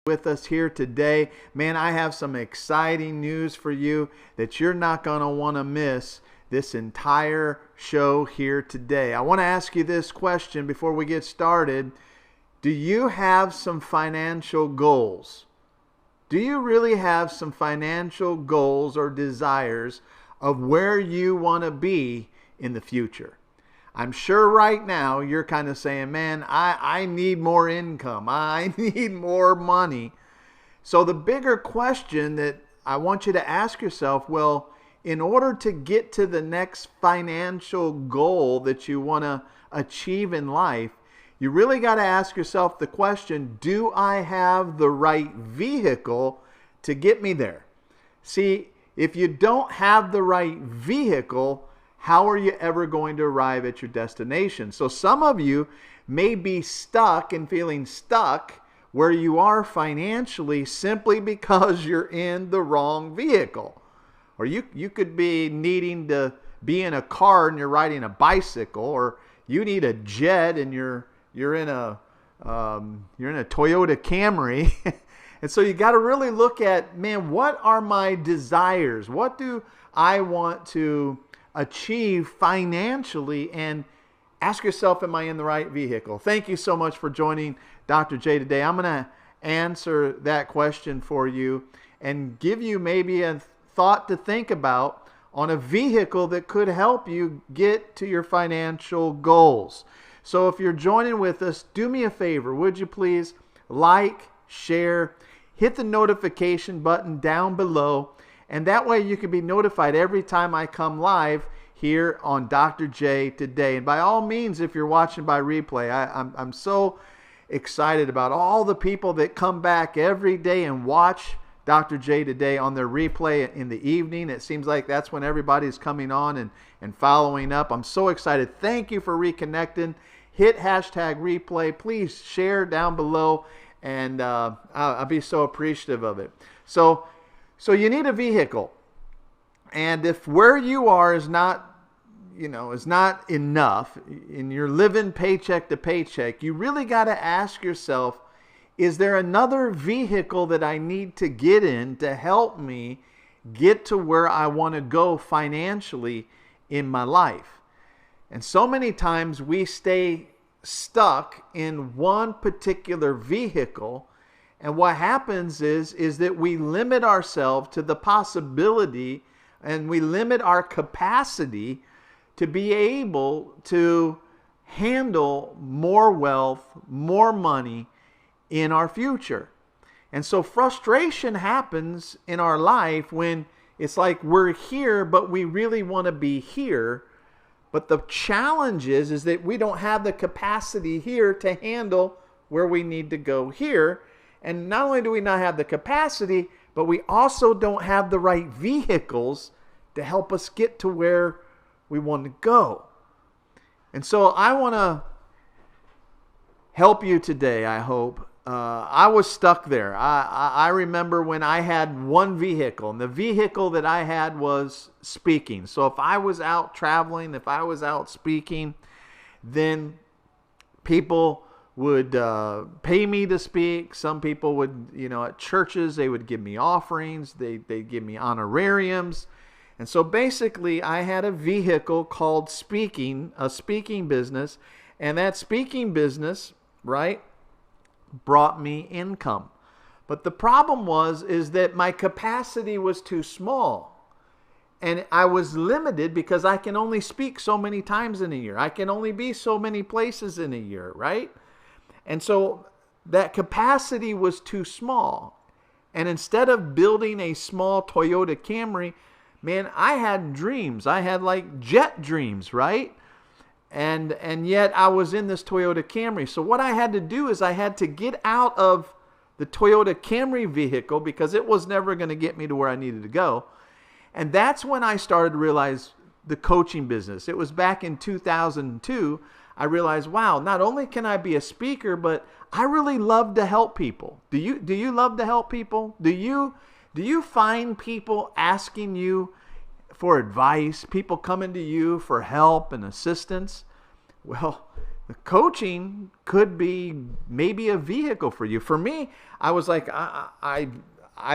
with us here today. Man, I have some exciting news for you that you're not going to want to miss this entire show here today. I want to ask you this question before we get started. Do you have some financial goals? Do you really have some financial goals or desires of where you want to be in the future? I'm sure right now you're kind of saying, man, I need more income. I need more money. So the bigger question that I want you to ask yourself, well, in order to get to the next financial goal that you want to achieve in life, you really got to ask yourself the question, do I have the right vehicle to get me there? See, if you don't have the right vehicle, how are you ever going to arrive at your destination? So some of you may be stuck and feeling stuck where you are financially simply because you're in the wrong vehicle. Or you could be needing to be in a car and you're riding a bicycle, or you need a jet and you're in a Toyota Camry. And so you got to really look at, man, what are my desires? What do I want to achieve financially? And ask yourself, am I in the right vehicle? Thank you so much for joining Dr. J today. I'm going to answer that question for you and give you maybe a thought to think about on a vehicle that could help you get to your financial goals. So if you're joining with us, do me a favor, would you please like, share, hit the notification button down below, and that way you can be notified every time I come live here on Dr. J Today. And by all means, if you're watching by replay, I'm so excited about all the people that come back every day and watch Dr. J Today on their replay in the evening. It seems like that's when everybody's coming on and following up. I'm so excited. Thank you for reconnecting. Hit hashtag replay. Please share down below, and I'll be so appreciative of it. So you need a vehicle. And if where you are is not enough, and you're living paycheck to paycheck, you really got to ask yourself, is there another vehicle that I need to get in to help me get to where I want to go financially in my life? And so many times we stay stuck in one particular vehicle. And what happens is that we limit ourselves to the possibility, and we limit our capacity to be able to handle more wealth, more money in our future. And so frustration happens in our life when it's like we're here, but we really want to be here. But the challenge is that we don't have the capacity here to handle where we need to go here. And not only do we not have the capacity, but we also don't have the right vehicles to help us get to where we want to go. And so I want to help you today, I hope. I was stuck there. I remember when I had one vehicle, and the vehicle that I had was speaking. So if I was out traveling, if I was out speaking, then people would pay me to speak. Some people would, at churches, they would give me offerings. They'd give me honorariums. And so basically, I had a vehicle called speaking, a speaking business. And that speaking business, right, brought me income. But the problem is that my capacity was too small. And I was limited because I can only speak so many times in a year. I can only be so many places in a year, right? And so that capacity was too small. And instead of building a small Toyota Camry, man, I had dreams. I had like jet dreams, right? And yet I was in this Toyota Camry. So what I had to do is I had to get out of the Toyota Camry vehicle because it was never going to get me to where I needed to go. And that's when I started to realize the coaching business. It was back in 2002. I realized, wow, not only can I be a speaker, but I really love to help people. Do you love to help people? Do you find people asking you for advice, people coming to you for help and assistance? Well, coaching could be maybe a vehicle for you. For me, I was like, I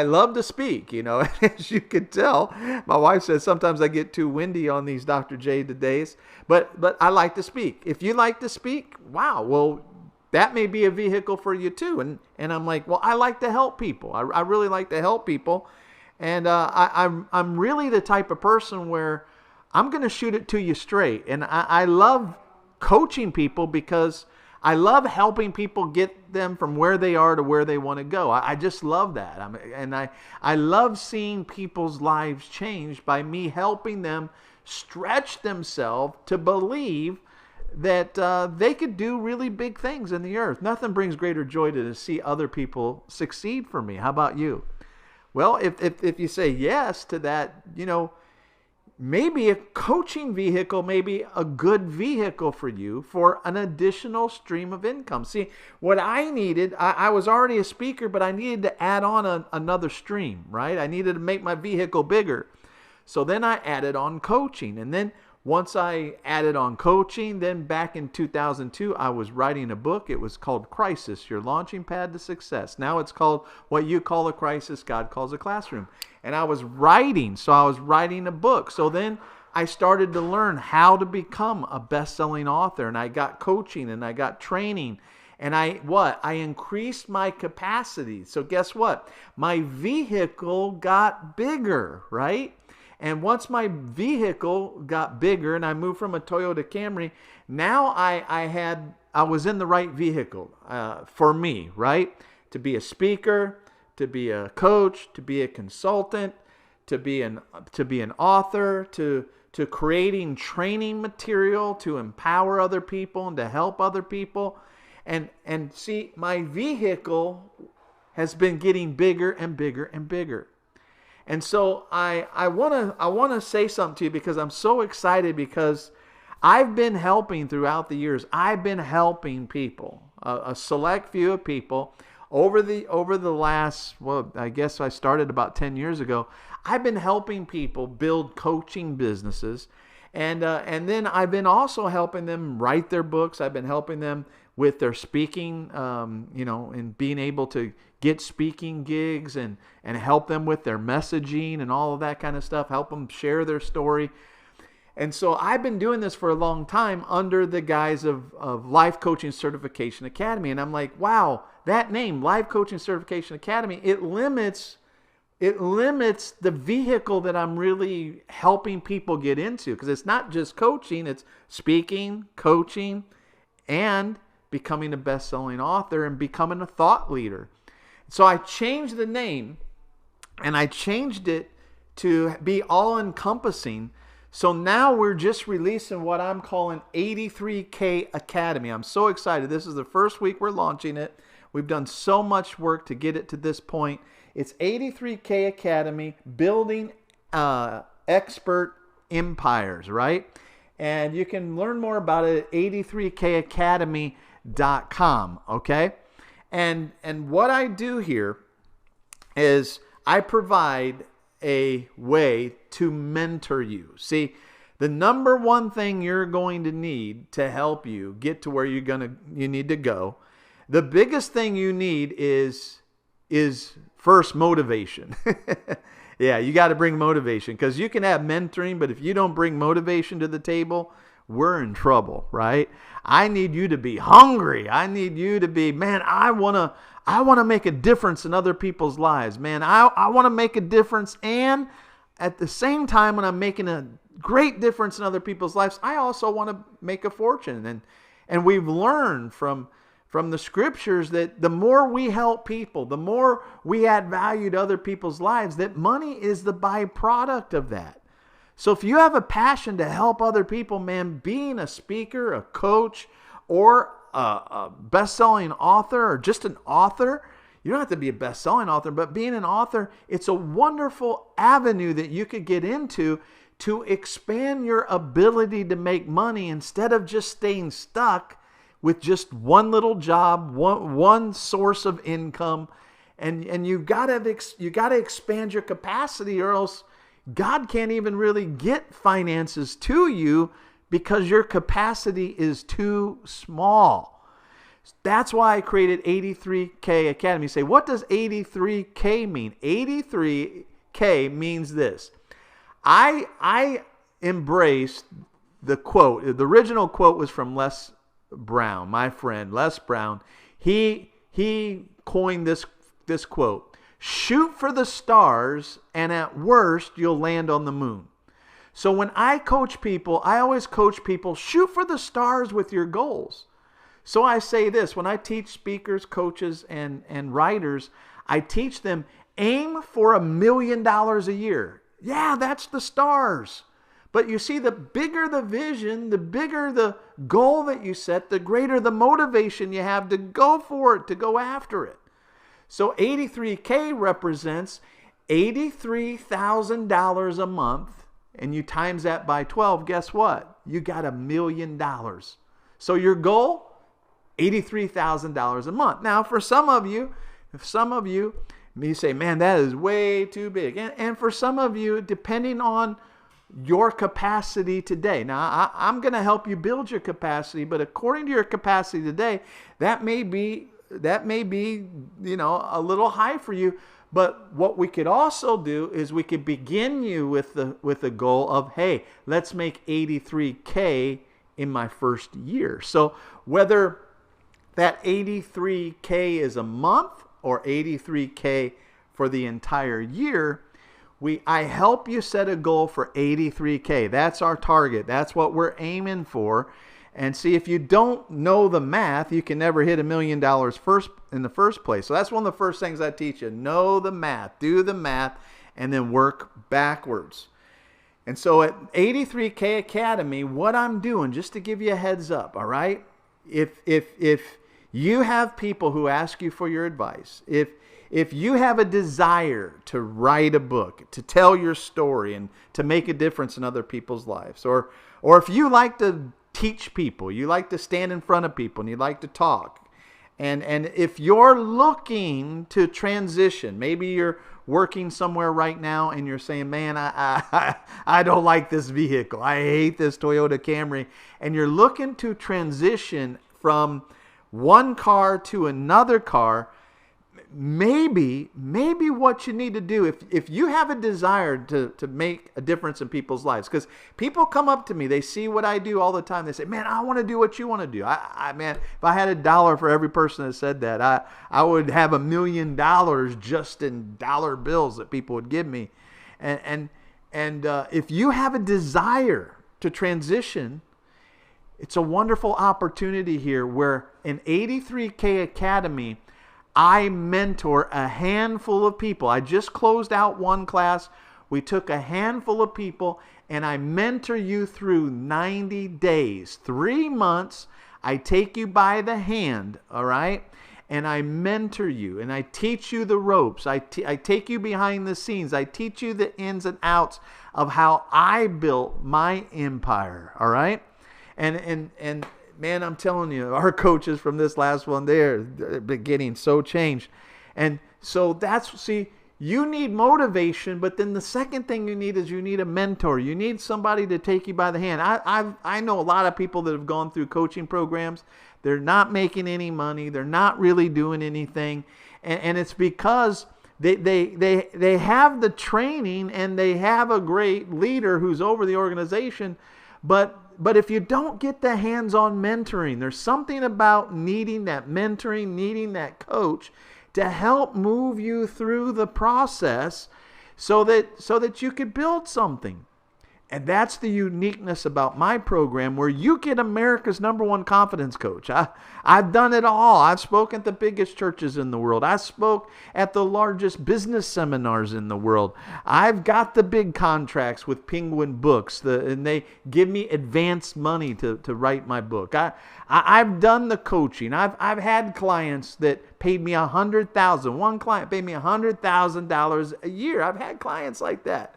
love to speak, as you can tell. My wife says sometimes I get too windy on these Dr. J days, but I like to speak. If you like to speak, wow, well, that may be a vehicle for you too. And I'm like, well, I like to help people. I really like to help people. And I'm really the type of person where I'm going to shoot it to you straight. And I love coaching people because I love helping people get them from where they are to where they want to go. I just love that. I love seeing people's lives change by me helping them stretch themselves to believe that they could do really big things in the earth. Nothing brings greater joy to see other people succeed for me. How about you? Well, if you say yes to that, maybe a coaching vehicle may be a good vehicle for you for an additional stream of income. See, what I needed, I was already a speaker, but I needed to add on another stream, right? I needed to make my vehicle bigger. So then I added on coaching. And then once I added on coaching, then back in 2002, I was writing a book. It was called Crisis, Your Launching Pad to Success. Now it's called What You Call a Crisis, God Calls a Classroom. And I was writing a book. So then I started to learn how to become a best-selling author. And I got coaching and I got training. And I increased my capacity. So guess what? My vehicle got bigger, right? And once my vehicle got bigger and I moved from a Toyota Camry, now I was in the right vehicle for me, right? To be a speaker, to be a coach, to be a consultant, to be an author, to creating training material to empower other people and to help other people. And see, my vehicle has been getting bigger and bigger and bigger. And so I want to say something to you because I'm so excited because I've been helping throughout the years. I've been helping people, a select few of people over the last, well, I guess I started about 10 years ago. I've been helping people build coaching businesses. And then I've been also helping them write their books. I've been helping them with their speaking, and being able to get speaking gigs and help them with their messaging and all of that kind of stuff, help them share their story. And so I've been doing this for a long time under the guise of Life Coaching Certification Academy. And I'm like, wow, that name, Life Coaching Certification Academy, it limits the vehicle that I'm really helping people get into, because it's not just coaching, it's speaking, coaching, and becoming a best-selling author and becoming a thought leader. So I changed the name and I changed it to be all-encompassing. So now we're just releasing what I'm calling 83K Academy. I'm so excited. This is the first week we're launching it. We've done so much work to get it to this point. It's 83K Academy, building expert empires, right? And you can learn more about it at 83kacademy.com, okay? And what I do here is I provide a way to mentor you. See, the number one thing you're going to need to help you get to where you need to go, the biggest thing you need is first motivation. Yeah, you got to bring motivation, because you can have mentoring, but if you don't bring motivation to the table, we're in trouble, right? I need you to be hungry. I need you to be, man, I want to make a difference in other people's lives, man. I want to make a difference, and at the same time when I'm making a great difference in other people's lives, I also want to make a fortune. And we've learned from the scriptures that the more we help people, the more we add value to other people's lives, that money is the byproduct of that. So if you have a passion to help other people, man, being a speaker, a coach, or a best-selling author, or just an author, you don't have to be a best-selling author, but being an author, it's a wonderful avenue that you could get into to expand your ability to make money instead of just staying stuck with just one little job, one source of income. And you got to expand your capacity, or else God can't even really get finances to you because your capacity is too small. That's why I created 83K Academy. You say, what does 83K mean? 83K means this. I embraced the quote. The original quote was from Les Brown, my friend, Les Brown. He coined this quote. Shoot for the stars, and at worst, you'll land on the moon. So when I coach people, I always coach people, shoot for the stars with your goals. So I say this, when I teach speakers, coaches, and writers, I teach them, aim for $1 million a year. Yeah, that's the stars. But you see, the bigger the vision, the bigger the goal that you set, the greater the motivation you have to go for it, to go after it. So 83K represents $83,000 a month, and you times that by 12, guess what? You got $1 million. So your goal, $83,000 a month. Now, for some of you, you say, man, that is way too big. And for some of you, depending on your capacity today. Now, I'm going to help you build your capacity, but according to your capacity today, that may be, a little high for you. But what we could also do is we could begin you with the goal of, hey, let's make 83K in my first year. So whether that 83K is a month or 83K for the entire year, I help you set a goal for 83K. That's our target. That's what we're aiming for. And see, if you don't know the math, you can never hit $1 million in the first place. So that's one of the first things I teach you. Know the math, do the math, and then work backwards. And so at 83K Academy, what I'm doing, just to give you a heads up, all right? If you have people who ask you for your advice, if you have a desire to write a book, to tell your story, and to make a difference in other people's lives, or if you like to teach people, you like to stand in front of people, and you like to talk, and if you're looking to transition, maybe you're working somewhere right now and you're saying, man, I don't like this vehicle, I hate this Toyota Camry, and you're looking to transition from one car to another car, maybe what you need to do, if you have a desire to make a difference in people's lives, because people come up to me, they see what I do all the time, they say, man, I want to do what you want to do. Man, if I had $1 for every person that said that, I would have $1 million just in dollar bills that people would give me. And if you have a desire to transition, it's a wonderful opportunity here where in 83K Academy, I mentor a handful of people. I just closed out one class. We took a handful of people, and I mentor you through 90 days, 3 months. I take you by the hand, all right? And I mentor you, and I teach you the ropes. I take you behind the scenes. I teach you the ins and outs of how I built my empire, all right? And man, I'm telling you, our coaches from this last one, they're getting so changed. And so you need motivation, but then the second thing you need is you need a mentor. You need somebody to take you by the hand. I know a lot of people that have gone through coaching programs. They're not making any money. They're not really doing anything. And it's because they have the training and they have a great leader who's over the organization, but if you don't get the hands-on mentoring, there's something about needing that mentoring, needing that coach to help move you through the process so that you could build something. And that's the uniqueness about my program, where you get America's #1 confidence coach. I've done it all. I've spoken at the biggest churches in the world. I spoke at the largest business seminars in the world. I've got the big contracts with Penguin Books, and they give me advance money to write my book. I've done the coaching. I've had clients that paid me $100,000. One client paid me $100,000 a year. I've had clients like that.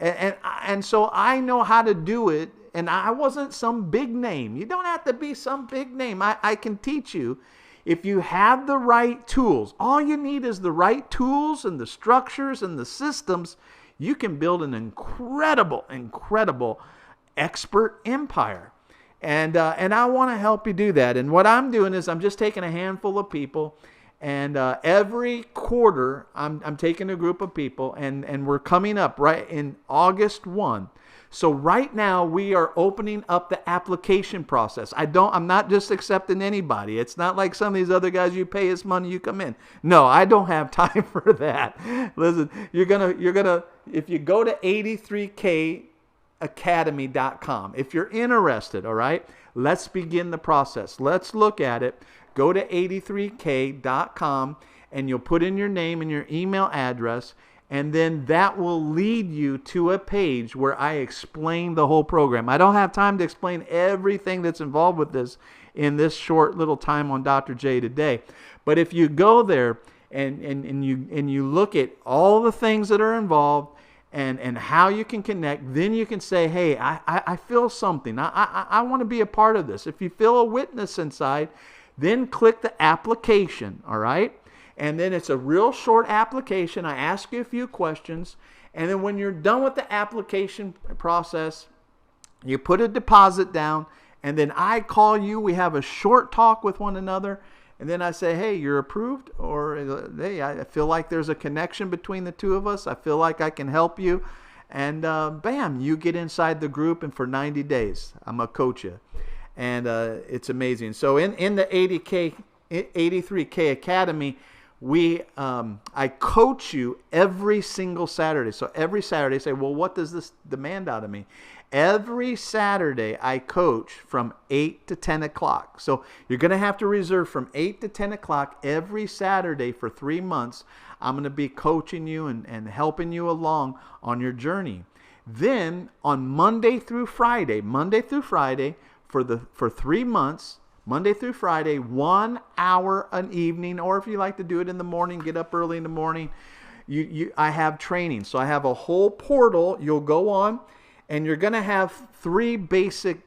And so I know how to do it, and I wasn't some big name. You don't have to be some big name. I can teach you. If you have the right tools, all you need is the right tools and the structures and the systems, you can build an incredible expert empire. And I want to help you do that. And what I'm doing is I'm just taking a handful of people, and every quarter I'm taking a group of people, and we're coming up right in August 1. So right now we are opening up the application process. I'm not just accepting anybody. It's not like some of these other guys, you pay us money, you come in. No, I don't have time for that. Listen, you're gonna if you go to 83kacademy.com, if you're interested, all right, let's begin the process. Let's look at it. Go to 83k.com and you'll put in your name and your email address, and then that will lead you to a page where I explain the whole program. I don't have time to explain everything that's involved with this in this short little time on Dr. J today. But if you go there and you look at all the things that are involved and how you can connect, then you can say, hey, I feel something. I want to be a part of this. If you feel a witness inside, then click the application, all right? And then it's a real short application. I ask you a few questions. And then when you're done with the application process, you put a deposit down. And then I call you. We have a short talk with one another. And then I say, hey, you're approved. Or, hey, I feel like there's a connection between the two of us. I feel like I can help you. And bam, you get inside the group. And for 90 days, I'm going to coach you. And it's amazing. So in the 83K Academy, I coach you every single Saturday. So every Saturday, say, well, what does this demand out of me? Every Saturday, I coach from 8 to 10 o'clock. So you're going to have to reserve from 8 to 10 o'clock every Saturday for 3 months. I'm going to be coaching you and helping you along on your journey. Then on Monday through Friday, for 3 months, Monday through Friday, 1 hour an evening, or if you like to do it in the morning, get up early in the morning, I have training. So I have a whole portal you'll go on, and you're going to have 3 basic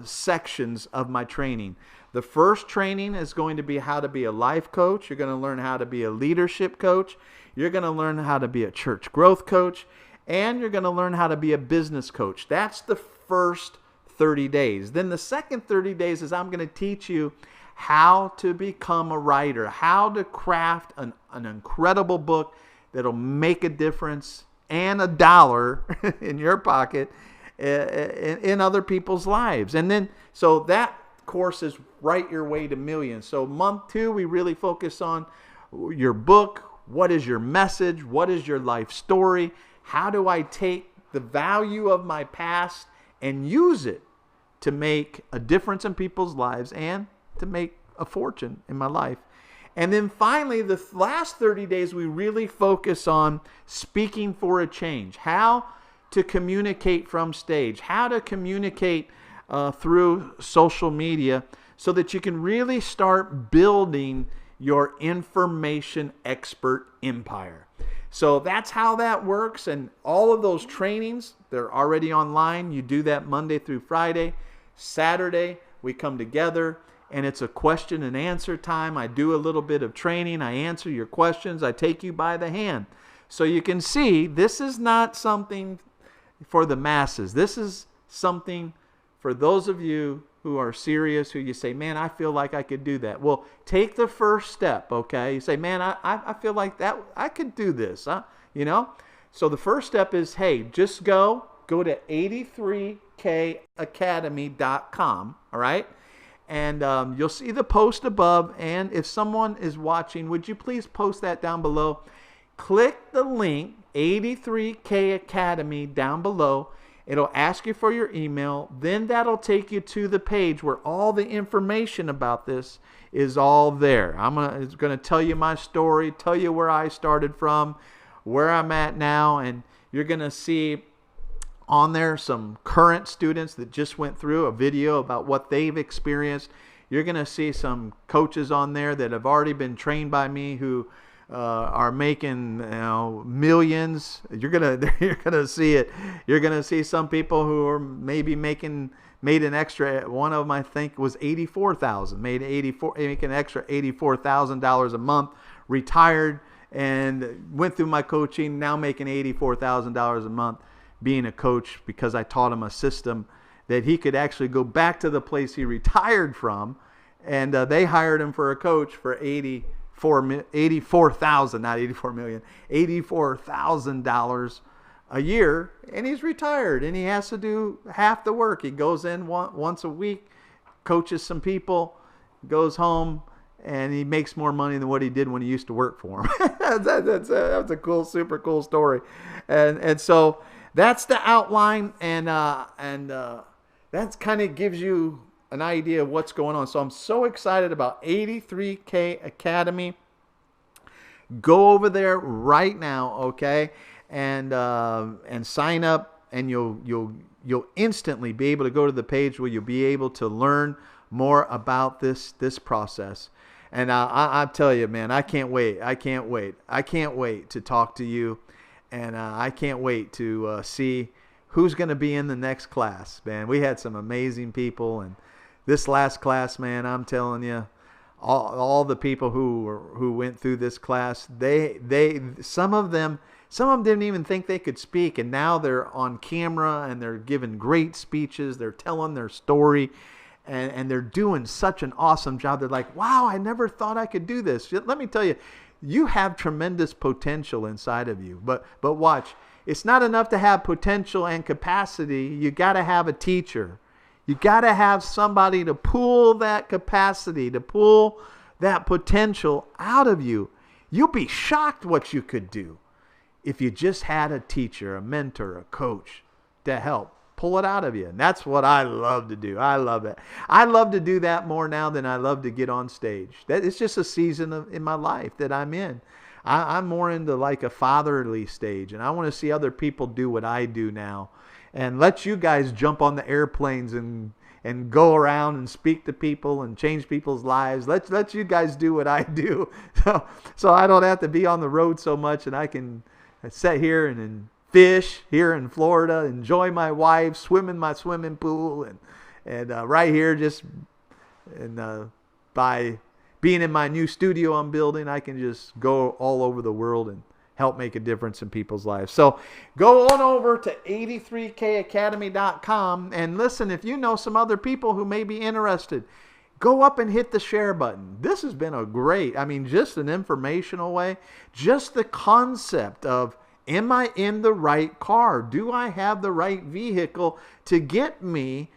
sections of my training. The first training is going to be how to be a life coach. You're going to learn how to be a leadership coach. You're going to learn how to be a church growth coach, and you're going to learn how to be a business coach. That's the first 30 days. Then the second 30 days is I'm going to teach you how to become a writer, how to craft an incredible book that'll make a difference and $1 in your pocket in other people's lives. And then, so that course is Write Your Way to Millions. So month 2, we really focus on your book. What is your message? What is your life story? How do I take the value of my past and use it to make a difference in people's lives and to make a fortune in my life? And then finally, the last 30 days, we really focus on speaking for a change, how to communicate from stage, how to communicate through social media so that you can really start building your information expert empire. So that's how that works. And all of those trainings, they're already online. You do that Monday through Friday. Saturday, we come together and it's a question and answer time. I do a little bit of training. I answer your questions. I take you by the hand. So you can see this is not something for the masses. This is something for those of you who are serious, who you say, man, I feel like I could do that. Well, take the first step, okay? You say, man, I feel like that I could do this, huh? You know? So the first step is, hey, just go to 83kacademy.com, all right? And you'll see the post above. And if someone is watching, would you please post that down below? Click the link, 83K Academy, down below. It'll ask you for your email. Then that'll take you to the page where all the information about this is all there. It's going to tell you my story, tell you where I started from, where I'm at now, and you're going to see on there some current students that just went through a video about what they've experienced. You're going to see some coaches on there that have already been trained by me who are making millions. You're gonna see it. You're gonna see some people who are maybe made an extra. One of them I think was $84,000. Making an extra $84,000 a month. Retired and went through my coaching. Now making $84,000 a month being a coach because I taught him a system that he could actually go back to the place he retired from, and they hired him for a coach for $84,000, not 84 million, $84,000 a year, and he's retired, and he has to do half the work. He goes in once a week, coaches some people, goes home, and he makes more money than what he did when he used to work for him. That's a cool, super cool story, and so that's the outline, and that kind of gives you an idea of what's going on. So I'm so excited about 83K Academy. Go over there right now, okay, and sign up, and you'll instantly be able to go to the page where you'll be able to learn more about this process. And I tell you, man, I can't wait. I can't wait to talk to you, and I can't wait to see who's going to be in the next class, man. We had some amazing people, and this last class, man, I'm telling you, all the people who went through this class, some of them didn't even think they could speak, and now they're on camera and they're giving great speeches. They're telling their story, and they're doing such an awesome job. They're like, wow, I never thought I could do this. Let me tell you, you have tremendous potential inside of you, but watch. It's not enough to have potential and capacity. You got to have a teacher. You got to have somebody to pull that capacity, to pull that potential out of you. You'll be shocked what you could do if you just had a teacher, a mentor, a coach to help pull it out of you. And that's what I love to do. I love it. I love to do that more now than I love to get on stage. It's just a season in my life that I'm in. I'm more into like a fatherly stage, and I want to see other people do what I do now, and let you guys jump on the airplanes and go around and speak to people and change people's lives. Let you guys do what I do, so I don't have to be on the road so much, and I can sit here and fish here in Florida, enjoy my wife, swim in my swimming pool, and right here just by being in my new studio I'm building, I can just go all over the world and help make a difference in people's lives. So go on over to 83kacademy.com, and listen, if you know some other people who may be interested, go up and hit the share button. This has been just an informational way, just the concept of, am I in the right car? Do I have the right vehicle to get me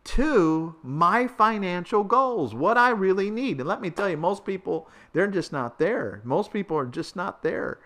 to my financial goals, what I really need? And let me tell you, most people, they're just not there. Most people are just not there.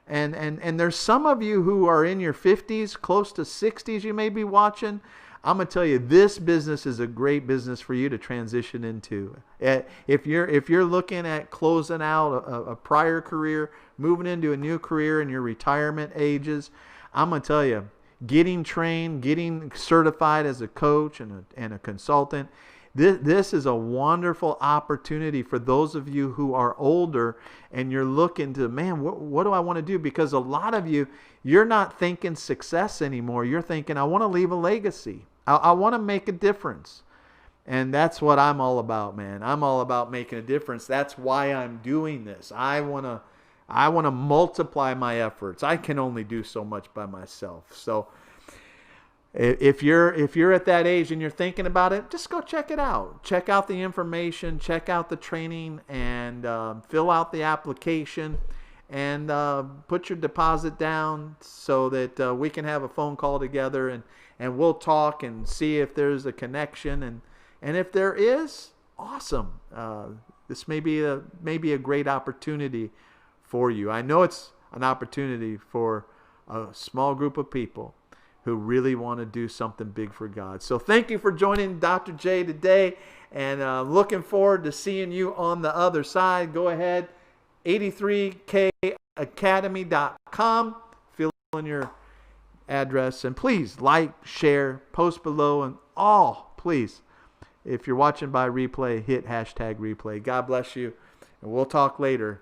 And there's some of you who are in your 50s, close to 60s, you may be watching. I'm going to tell you, this business is a great business for you to transition into. If you're looking at closing out a prior career, moving into a new career in your retirement ages, I'm going to tell you, getting trained, getting certified as a coach and a consultant, this is a wonderful opportunity for those of you who are older and you're looking to, man, what do I want to do? Because a lot of you, you're not thinking success anymore. You're thinking, I want to leave a legacy. I want to make a difference. And that's what I'm all about, man. I'm all about making a difference. That's why I'm doing this. I want to multiply my efforts. I can only do so much by myself. So if you're at that age and you're thinking about it, just go check it out. Check out the information, check out the training, and fill out the application, and put your deposit down so that we can have a phone call together, and we'll talk and see if there's a connection, and if there is, awesome. This may be a great opportunity for you. I know it's an opportunity for a small group of people who really want to do something big for God. So thank you for joining Dr. J today, and looking forward to seeing you on the other side. Go ahead, 83kacademy.com, fill in your address, and please like, share, post below, and please, if you're watching by replay, hit #replay. God bless you, and we'll talk later.